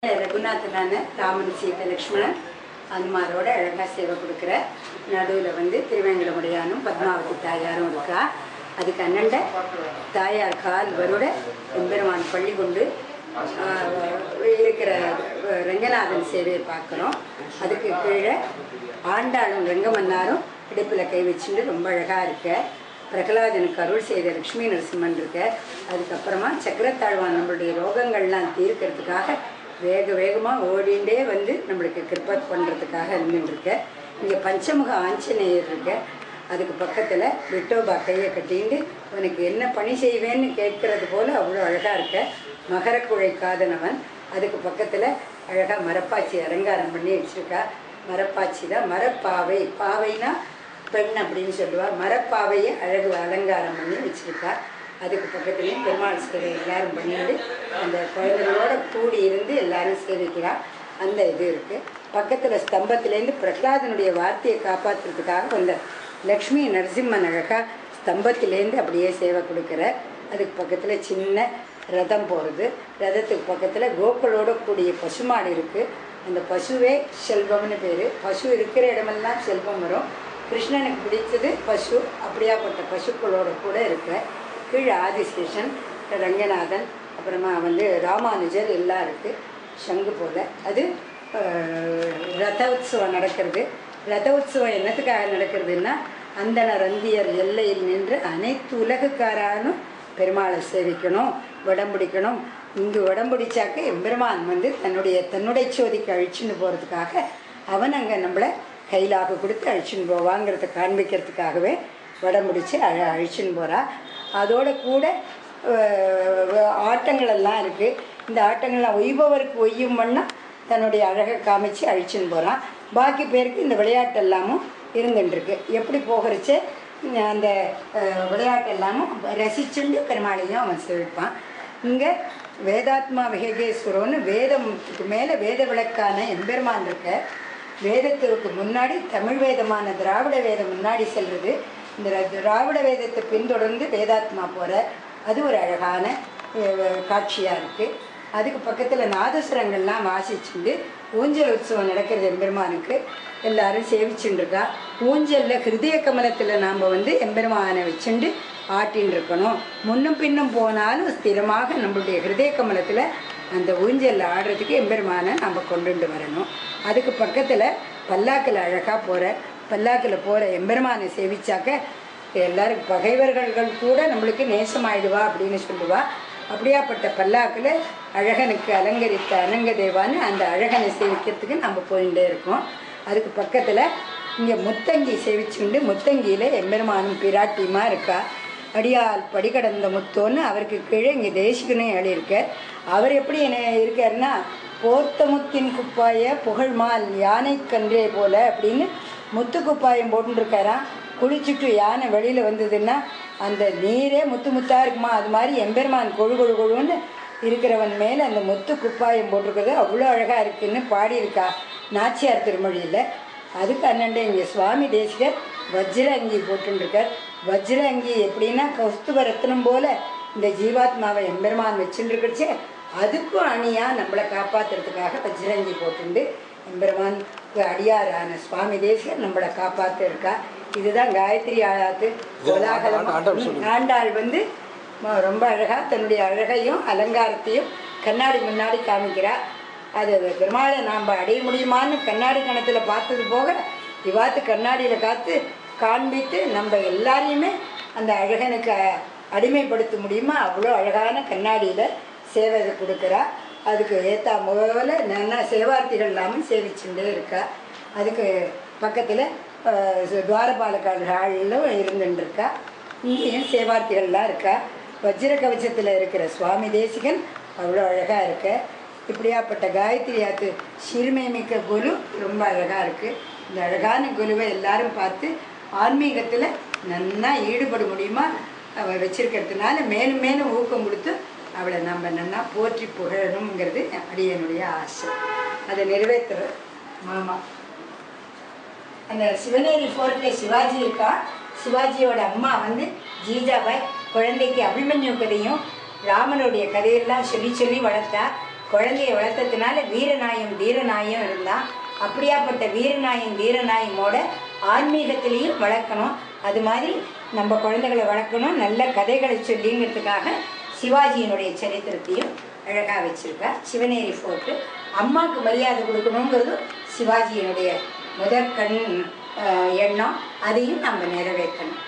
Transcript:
ரகுநாதனான ராமன் சீதை லக்ஷ்மணன் அனுமாரோட அழகாக சேவை கொடுக்குற நடுவில் வந்து திருவேங்கடமுடையானும் பத்மாவதி தாயாரும் இருக்கா. அதுக்கு அண்ணண்ட தாயார் கால் வருட எம்பெருமான் பள்ளி கொண்டு இருக்கிற ரங்கநாதன் சேவையை பார்க்குறோம். அதுக்கு கீழே ஆண்டாளும் ரங்கமன்னாரும் இடுப்பில் கை வச்சுட்டு ரொம்ப அழகாக இருக்க. பிரகலாதனுக்கு அருள் செய்த லக்ஷ்மி நரசிம்மன் இருக்க. அதுக்கப்புறமா சக்கரத்தாழ்வான் நம்மளுடைய ரோகங்கள்லாம் தீர்க்கிறதுக்காக வேகமாக ஓடிண்டே வந்து நம்மளுக்கு கிருப்பை பண்ணுறதுக்காக இருந்துருக்க. இங்கே பஞ்சமுக ஆஞ்சநேயர் இருக்க. அதுக்கு பக்கத்தில் விட்டோபா கையை கட்டிண்டு உனக்கு என்ன பணி செய்வேன்னு கேட்கறது போல் அவ்வளோ அழகாக இருக்க. மகரக்குழை காதனவன். அதுக்கு பக்கத்தில் அழகாக மரப்பாச்சி அலங்காரம் பண்ணி வச்சுருக்கா. மரப்பாச்சி தான் மரப்பாவை, பாவைனா பெண் அப்படின்னு சொல்லுவாள். மரப்பாவையை அழகு அலங்காரம் பண்ணி வச்சுருக்கா. அதுக்கு பக்கத்துலேயும் பெருமாள் சேவை எல்லோரும் பண்ணிட்டு அந்த குழந்தைகளோட கூடி இருந்து எல்லோரும் சேவிக்கிறாள். அந்த இது இருக்குது. பக்கத்தில் ஸ்தம்பத்துலேருந்து பிரகலாதனுடைய வார்த்தையை காப்பாற்றுறதுக்காக வந்த லக்ஷ்மி நரசிம்மன் அழகாக ஸ்தம்பத்திலேருந்து அப்படியே சேவை கொடுக்குற. அதுக்கு பக்கத்தில் சின்ன ரதம் போகிறது. ரதத்துக்கு பக்கத்தில் கோக்களோட கூடிய பசுமாடு இருக்குது. அந்த பசுவே செல்வம்னு பேர். பசு இருக்கிற இடமெல்லாம் செல்வம் வரும். கிருஷ்ணனுக்கு பிடிச்சது பசு. அப்படியாப்பட்ட பசுக்களோட கூட இருக்கிற. கீழே ஆதிசேஷன், ரங்கநாதன், அப்புறமா வந்து ராமானுஜர் எல்லாம் இருக்குது. சங்கு போல் அது ரத உற்சவம் நடக்கிறது. ரத உற்சவம் என்னத்துக்காக நடக்கிறதுன்னா அந்தனர் அந்தியர் எல்லையில் நின்று அனைத்து உலகுக்காரானும் பெருமாளை சேவிக்கணும், உடம்பிடிக்கணும். இங்கு உடம்பிடிச்சாக்க எம்பெருமான் வந்து தன்னுடைய சோதிக்கு அழிச்சுன்னு போகிறதுக்காக அவன் அங்கே நம்மளை கையிலாக கொடுத்து அழிச்சுன்னு போவாங்கிறத காண்பிக்கிறதுக்காகவே உடம்பிடிச்சு அழிச்சுன்னு போகிறா. அதோட கூட ஆட்டங்களெல்லாம் இருக்குது. இந்த ஆட்டங்கள்லாம் ஒய்பவருக்கு ஒய்யும் வண்ணம் தன்னுடைய அழகை காமிச்சு அழிச்சுன்னு போகிறான். பாக்கி பேருக்கு இந்த விளையாட்டு எல்லாமும் இருந்துட்டுருக்கு. எப்படி போகிறச்சு அந்த விளையாட்டு எல்லாமும் ரசிச்சுண்டு பெருமாளையும் அவன் சேவிப்பான். இங்கே வேதாத்மா விஹகேஸ்வரோன்னு வேதத்துக்கு மேலே வேத விளக்கான எம்பெருமான் இருக்க. வேதத்திற்கு முன்னாடி தமிழ் வேதமான திராவிட வேதம் முன்னாடி செல்வது. இந்த திராவிட வேதத்தை பின்தொடர்ந்து வேதாத்மா போகிற அது ஒரு அழகான காட்சியாக இருக்குது. அதுக்கு பக்கத்தில் நாதஸ்வரங்கள்லாம் வாசிச்சுண்டு ஊஞ்சல் உற்சவம் நடக்கிறது. எம்பெருமானுக்கு எல்லாரும் சேவிச்சுட்டுருக்கா. ஊஞ்சலில் ஹிருதய கமலத்தில் நாம் வந்து எம்பெருமானை வச்சுண்டு ஆட்டின்னு இருக்கணும். முன்னும் பின்னும் போனாலும் ஸ்திரமாக நம்மளுடைய ஹிருதய கமலத்தில் அந்த ஊஞ்சலில் ஆடுறதுக்கு எம்பெருமானை நம்ம கொண்டுட்டு வரணும். அதுக்கு பக்கத்தில் பல்லாக்கில் அழகாக போகிற. பல்லாக்கில் போகிற எம்பெருமானை சேவிச்சாக்க எல்லாரும் பகைவர்கள் கூட நம்மளுக்கு நேசமாயிடுவா அப்படின்னு சொல்லுவா. அப்படியாப்பட்ட பல்லாக்கில் அழகனுக்கு அலங்கரித்த அனங்கதேவான்னு அந்த அழகனை சேவிக்கிறதுக்கு நம்ம போயிட்டே இருக்கோம். அதுக்கு பக்கத்தில் இங்கே முத்தங்கி சேவிச்சுண்டு முத்தங்கியில் எம்பெருமானும் பிராட்டியுமா இருக்கா. அடியால் படிக்கடந்த முத்தோன்னு அவருக்கு கீழே இங்கே தேசிகனே எழுதியிருக்கார். அவர் எப்படி என்ன இருக்காருன்னா போர்த்த முத்தின் குப்பாய புகழ்மால் யானை கன்றே போல அப்படின்னு முத்து குப்பாயம் போட்டுருக்காராம். குளிச்சுட்டு யானை வெளியில் வந்ததுன்னா அந்த நீரே முத்து முத்தாக இருக்குமா. அது மாதிரி எம்பெருமான் கொழுன்னு இருக்கிறவன் மேலே அந்த முத்து குப்பாயம் போட்டிருக்கிறது அவ்வளோ அழகாக இருக்குதுன்னு பாடியிருக்கா நாச்சியார் திருமொழியில். அதுக்கு அண்ணன்டே இங்கே சுவாமி தேசிகர் வஜ்ர அங்கி போட்டுருக்கார். வஜ்ர அங்கி எப்படின்னா கௌஸ்துப ரத்னம் போல் இந்த ஜீவாத்மாவை எம்பெருமான் வச்சுருக்கச்சே அதுக்கும் அணியாக நம்மளை காப்பாற்றுறதுக்காக வஜ்ரங்கி போட்டுண்டு எம்பெருமானுக்கு அடியாரான சுவாமி தேசிகர் நம்மளை காப்பாற்ற இருக்கா. இதுதான் காயத்ரி ஆளாத்து கோலாகலம். ஆண்டாள் வந்து ரொம்ப அழகாக தன்னுடைய அழகையும் அலங்காரத்தையும் கண்ணாடி முன்னாடி காமிக்கிறா. அது பெருமாளை நாம் அடைய முடியுமான்னு கண்ணாடி கணத்தில் பார்த்தது போக இவாத்து கண்ணாடியில் காண்பித்து நம்ம எல்லாரையுமே அந்த அழகனுக்கு அடிமைப்படுத்த முடியுமா அவ்வளோ அழகான கண்ணாடியில் சேவை கொடுக்குறா. அதுக்கு ஏற்றா போல நல்லா சேவார்த்திகள் இல்லாமல் சேவிச்சுட்டே இருக்கா. அதுக்கு பக்கத்தில் துவாரபாலக்காடு ஹாலிலும் இருந்துட்டுருக்கா. இங்கேயும் சேவார்த்திகள்லாம் இருக்கா. வஜ்ர கவச்சத்தில் இருக்கிற சுவாமி தேசிகன் அவ்வளோ அழகாக இருக்க. இப்படியாப்பட்ட காயத்ரி ஆத்து சிறுமைமிக்க குரு ரொம்ப அழகாக இருக்குது. இந்த அழகான குருவை எல்லாரும் பார்த்து ஆன்மீகத்தில் நல்லா ஈடுபட முடியுமா அவள் வச்சிருக்கிறதுனால மேலும் மேலும் ஊக்கம் கொடுத்து அவளை நம்ம நல்லா போற்றி புகழணுங்கிறது அடியனுடைய ஆசை. அதை நிறைவேற்றுற மாமா அந்த சிவனேரி ஃபோர்ட்டில் சிவாஜி இருக்கா. சிவாஜியோட அம்மா வந்து ஜீஜாபாய் குழந்தைக்கு அபிமன்யு கதையும் ராமனுடைய கதையெல்லாம் சொல்லி வளர்த்தா. குழந்தைய வளர்த்ததுனால வீரநாயும் தீரநாயும் இருந்தான். அப்படியாப்பட்ட வீரநாயும் தீரநாயுமோட ஆன்மீகத்திலையும் வளர்க்கணும். அது மாதிரி நம்ம குழந்தைகளை வளர்க்கணும், நல்ல கதைகளை சொல்லிங்கிறதுக்காக சிவாஜியினுடைய சரித்திரத்தையும் அழகாக வச்சுருக்கா. சிவனேரி ஃபோர்ட்டு அம்மாவுக்கு மரியாதை கொடுக்கணுங்கிறதும் சிவாஜியினுடைய முதற்கண் எண்ணம். அதையும் நம்ம நிறைவேற்றணும்.